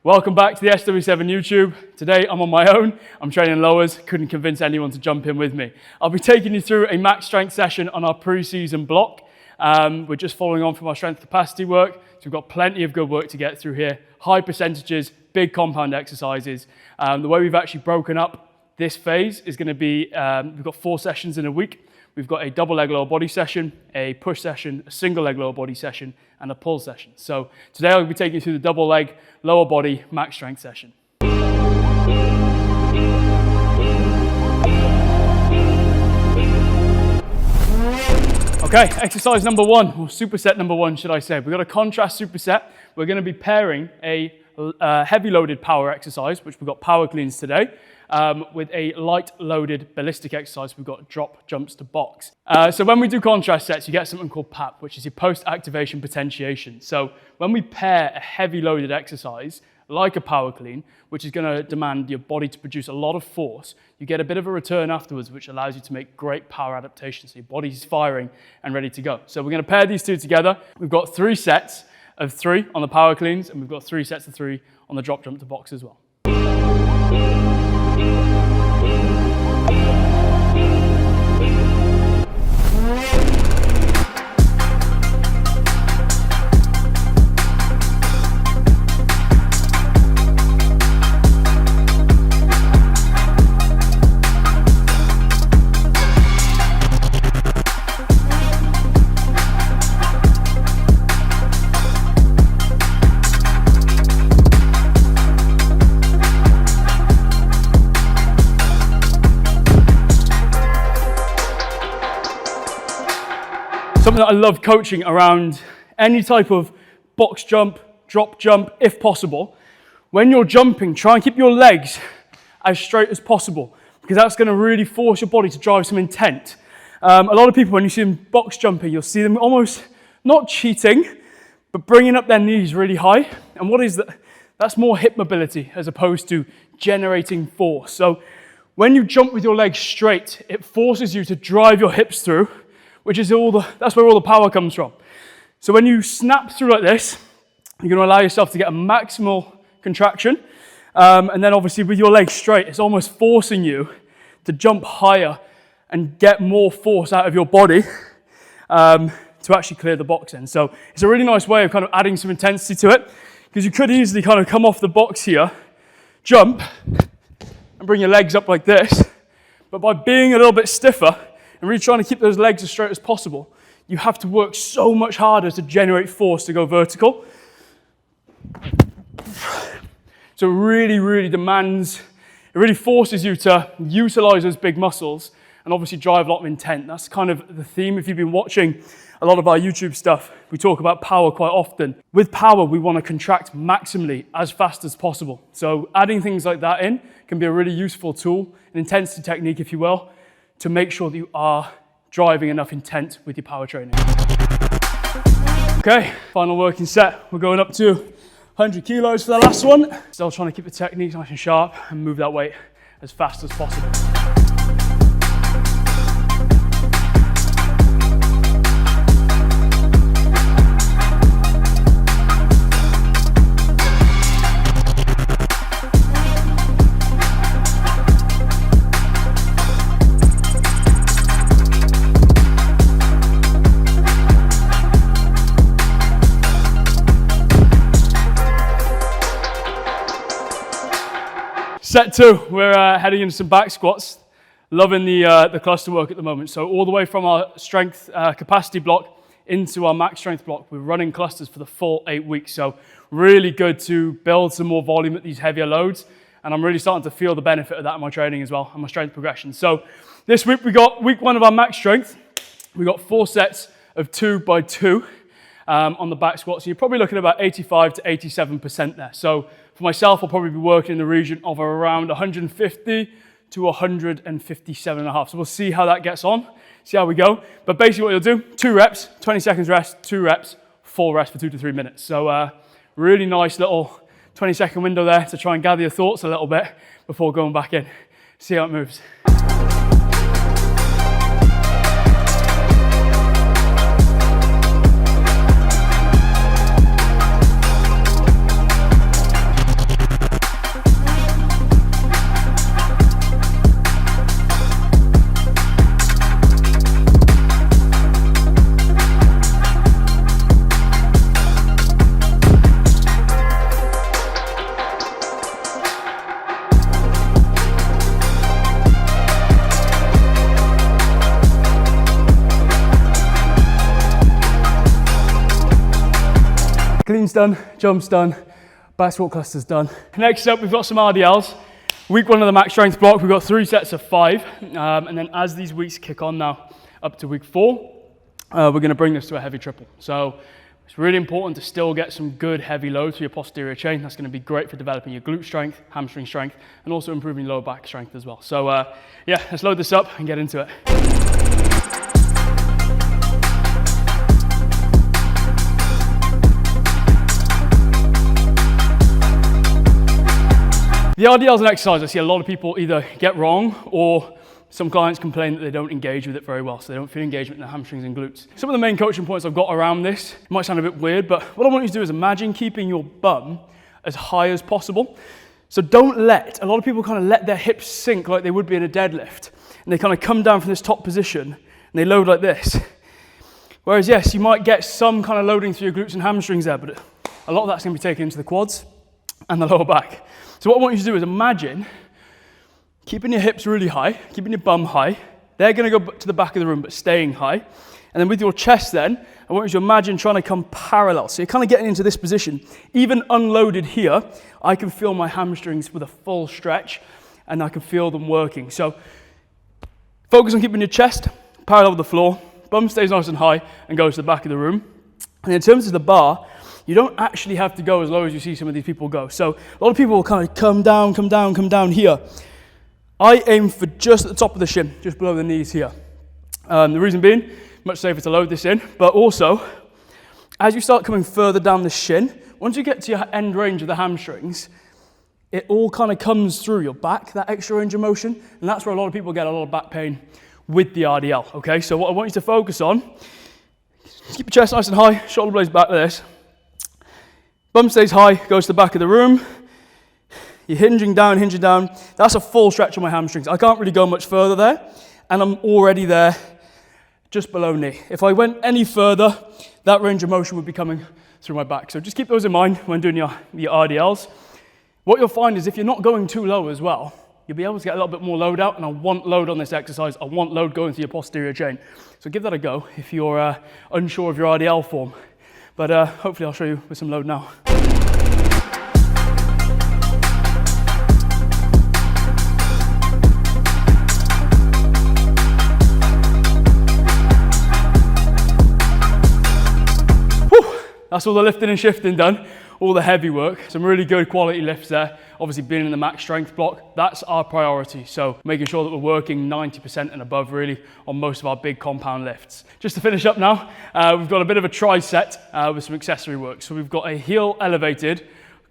Welcome back to the SW7 YouTube. Today I'm on my own. I'm training lowers. Couldn't convince anyone to jump in with me. I'll be taking you through a max strength session on our pre-season block. We're just following on from our strength capacity work. So we've got plenty of good work to get through here. High percentages, big compound exercises. The way we've actually broken up this phase is going to be, we've got 4 sessions in a week. We've got a double leg lower body session, a push session, a single leg lower body session, and a pull session. So today I'll be taking you through the double leg lower body max strength session. Okay, exercise number 1, or superset number 1, should I say. We've got a contrast superset. We're going to be pairing a heavy loaded power exercise, which we've got power cleans today, with a light loaded ballistic exercise. We've got drop jumps to box. So when we do contrast sets, you get something called PAP, which is your post-activation potentiation. So when we pair a heavy loaded exercise, like a power clean, which is going to demand your body to produce a lot of force, you get a bit of a return afterwards, which allows you to make great power adaptations. So your body's firing and ready to go. So we're going to pair these two together. We've got 3 sets of 3 on the power cleans, and we've got 3 sets of 3 on the drop jump to box as well. Something that I love coaching around any type of box jump, drop jump, if possible. When you're jumping, try and keep your legs as straight as possible, because that's going to really force your body to drive some intent. A lot of people, when you see them box jumping, you'll see them almost not cheating, but bringing up their knees really high. And what is that? That's more hip mobility as opposed to generating force. So when you jump with your legs straight, it forces you to drive your hips through, which is that's where all the power comes from. So when you snap through like this, you're going to allow yourself to get a maximal contraction. And then obviously with your legs straight, it's almost forcing you to jump higher and get more force out of your body to actually clear the box in. So it's a really nice way of kind of adding some intensity to it, because you could easily kind of come off the box here, jump, and bring your legs up like this. But by being a little bit stiffer, and really trying to keep those legs as straight as possible, you have to work so much harder to generate force to go vertical. So it really demands, it really forces you to utilize those big muscles and obviously drive a lot of intent. That's kind of the theme. If you've been watching a lot of our YouTube stuff, we talk about power quite often. With power, we want to contract maximally as fast as possible. So adding things like that in can be a really useful tool, an intensity technique, if you will, to make sure that you are driving enough intent with your power training. Okay, final working set. We're going up to 100 kilos for the last one. Still trying to keep the technique nice and sharp and move that weight as fast as possible. Set 2, we're heading into some back squats. Loving the cluster work at the moment. So all the way from our strength capacity block into our max strength block, we're running clusters for the full 8 weeks. So really good to build some more volume at these heavier loads. And I'm really starting to feel the benefit of that in my training as well, and my strength progression. So this week we got week 1 of our max strength. We got 4 sets of 2 by 2 on the back squat. So you're probably looking at about 85 to 87% there. So for myself, I'll probably be working in the region of around 150 to 157.5. So we'll see how that gets on, see how we go. But basically what you'll do, 2 reps, 20 seconds rest, 2 reps, 4 rests for 2 to 3 minutes. So really nice little 20-second window there to try and gather your thoughts a little bit before going back in. See how it moves. cleans done, jumps done, back squat clusters done. Next up, we've got some RDLs. Week 1 of the max strength block, we've got 3 sets of 5. And then as these weeks kick on now, up to week 4, we're going to bring this to a heavy triple. So it's really important to still get some good heavy loads for your posterior chain. That's going to be great for developing your glute strength, hamstring strength, and also improving lower back strength as well. So yeah, let's load this up and get into it. The RDL is an exercise I see a lot of people either get wrong, or some clients complain that they don't engage with it very well, so they don't feel engagement in their hamstrings and glutes. Some of the main coaching points I've got around this might sound a bit weird, but what I want you to do is imagine keeping your bum as high as possible. So don't let, a lot of people kind of let their hips sink like they would be in a deadlift, and they kind of come down from this top position, and they load like this. Whereas yes, you might get some kind of loading through your glutes and hamstrings there, but a lot of that's going to be taken into the quads and the lower back. So what I want you to do is imagine keeping your hips really high, keeping your bum high. They're going to go to the back of the room, but staying high. And then with your chest then, I want you to imagine trying to come parallel. So you're kind of getting into this position. Even unloaded here, I can feel my hamstrings with a full stretch, and I can feel them working. So focus on keeping your chest parallel with the floor. Bum stays nice and high and goes to the back of the room. And in terms of the bar, you don't actually have to go as low as you see some of these people go. So a lot of people will kind of come down here. I aim for just at the top of the shin, just below the knees here. The reason being, much safer to load this in, but also, as you start coming further down the shin, once you get to your end range of the hamstrings, it all kind of comes through your back, that extra range of motion, and that's where a lot of people get a lot of back pain with the RDL, okay? So what I want you to focus on, keep your chest nice and high, shoulder blades back like this. Bum stays high, goes to the back of the room. You're hinging down. That's a full stretch on my hamstrings. I can't really go much further there, and I'm already there just below knee. If I went any further, that range of motion would be coming through my back. So just keep those in mind when doing your RDLs. What you'll find is if you're not going too low as well, you'll be able to get a little bit more load out, and I want load on this exercise. I want load going through your posterior chain. So give that a go if you're unsure of your RDL form. But hopefully I'll show you with some load now. That's all the lifting and shifting done, all the heavy work, some really good quality lifts there. Obviously being in the max strength block, that's our priority. So making sure that we're working 90% and above really on most of our big compound lifts. Just to finish up now, we've got a bit of a tricep with some accessory work. So we've got a heel elevated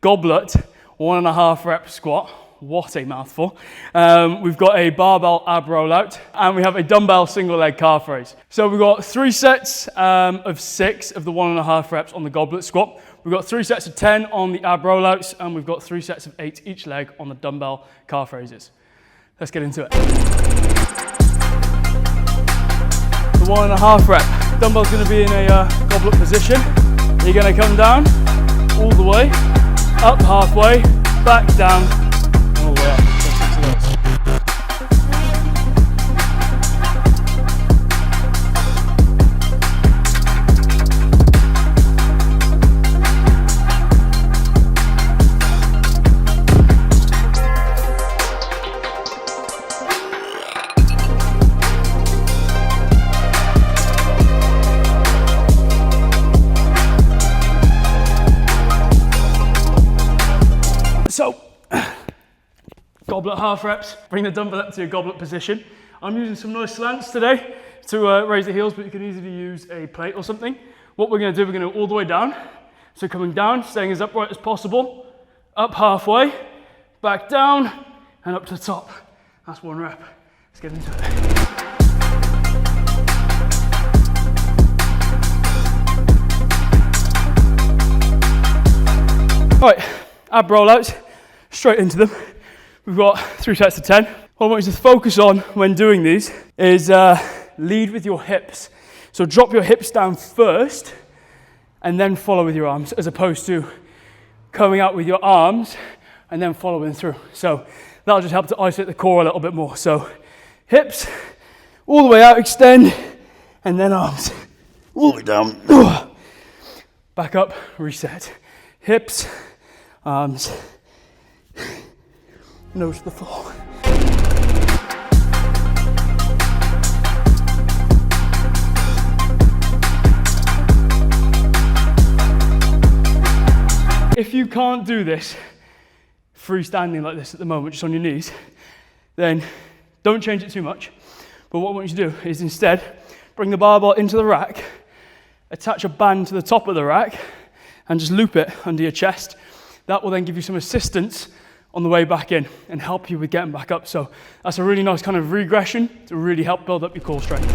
goblet, 1.5 rep squat. What a mouthful. We've got a barbell ab rollout, and we have a dumbbell single leg calf raise. So we've got 3 sets of 6 of the 1.5 reps on the goblet squat. We've got 3 sets of 10 on the ab rollouts, and we've got 3 sets of 8 each leg on the dumbbell calf raises. Let's get into it. The 1.5 rep. Dumbbell's going to be in a goblet position. You're going to come down all the way, up halfway, back down, all the way up. So, goblet half reps, bring the dumbbell up to your goblet position. I'm using some nice slants today to raise the heels, but you can easily use a plate or something. What we're going to do, we're going to go all the way down. So coming down, staying as upright as possible, up halfway, back down, and up to the top. That's 1 rep. Let's get into it. All right, ab rollouts, straight into them. We've got 3 sets of 10. What I want you to focus on when doing these is lead with your hips. So drop your hips down first and then follow with your arms, as opposed to coming out with your arms and then following through. So that'll just help to isolate the core a little bit more. So hips, all the way out, extend, and then arms, all the way down. back up, reset. Hips, arms, nose to the floor. If you can't do this freestanding like this at the moment, just on your knees, then don't change it too much. But what I want you to do is instead bring the barbell into the rack, attach a band to the top of the rack, and just loop it under your chest. That will then give you some assistance on the way back in and help you with getting back up. So that's a really nice kind of regression to really help build up your core strength.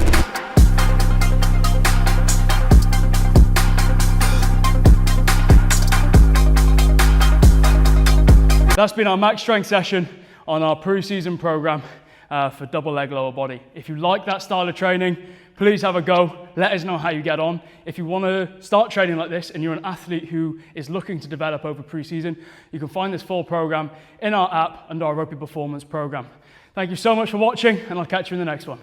That's been our max strength session on our pre-season program for double leg lower body. If you like that style of training, please have a go. Let us know how you get on. If you want to start training like this and you're an athlete who is looking to develop over pre-season, you can find this full program in our app under our Rugby Performance program. Thank you so much for watching, and I'll catch you in the next one.